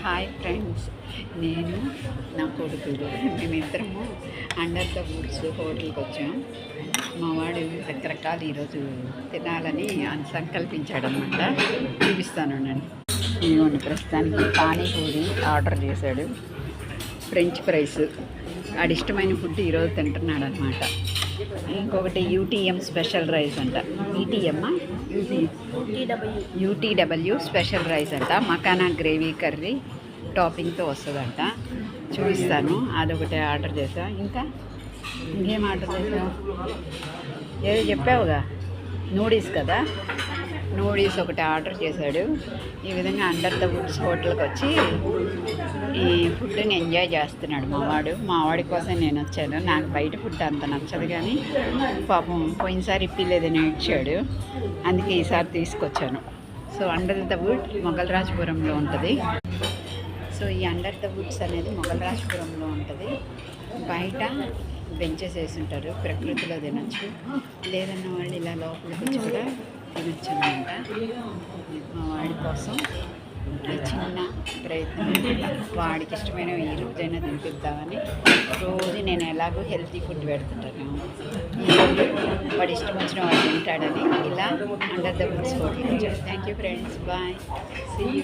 Hi friends, నేను నా కొడుకులు మేమిద్దరము అండర్ ద వుడ్స్ హోటల్కి వచ్చాం. మా వాడు రకరకాలు ఈరోజు తినాలని సంకల్పించాడనమాట. చూపిస్తాను నేను. ఇదిగోండి, ప్రస్తుతానికి పానీపూరి ఆర్డర్ చేశాడు. ఫ్రెంచ్ ఫ్రైస్ వాడి ఇష్టమైన ఫుడ్ ఈరోజు తింటున్నాడు అనమాట. ఇంకొకటి యూటీఎం స్పెషల్ రైస్ అంట. ఈటీఎమ్మా యూటీడబ్ల్యూ స్పెషల్ రైస్ అంట. మకానా గ్రేవీ కర్రీ టాపింగ్తో వస్తుందంట. చూపిస్తాను. అదొకటి ఆర్డర్ చేసా. ఇంకేం ఆర్డర్ చేసావు? ఏదో చెప్పావుగా, నూడిల్స్ కదా. నూడిల్స్ ఒకటి ఆర్డర్ చేశాడు. ఈ విధంగా అండర్ ద వుడ్స్ హోటల్కి వచ్చి ఈ ఫుడ్ని ఎంజాయ్ చేస్తున్నాడు మా వాడి కోసం నేను వచ్చాను. నాకు బయట ఫుడ్ అంత నచ్చదు, కానీ పాపం పోయినసారి ఇప్పిలేదని ఇచ్చాడు, అందుకే ఈసారి తీసుకొచ్చాను. సో అండర్ ద వుడ్ మొగల్రాజపురంలో ఉంటుంది. సో ఈ అండర్ ద వుడ్స్ అనేది మొగల్రాజపురంలో ఉంటుంది. బయట బెంచెస్ వేసి ఉంటారు, ప్రకృతిలో తినచ్చు. లేదన్న వాళ్ళు ఇలా లోపలికి వచ్చి కూడా తినచ్చు అనమాట. మా వాడి కోసం చిన్న ప్రయత్నం, వాడికి ఇష్టమైన ఈ రోజైనా తినిపిద్దామని. రోజు నేను ఎలాగో హెల్తీ ఫుడ్ పెడుతుంటాను. వాడు ఇష్టం వచ్చిన వాడు తింటాడని ఇలా అండర్ ద వుడ్స్ హోటల్కి వచ్చాడు. Thank you friends, bye, see you.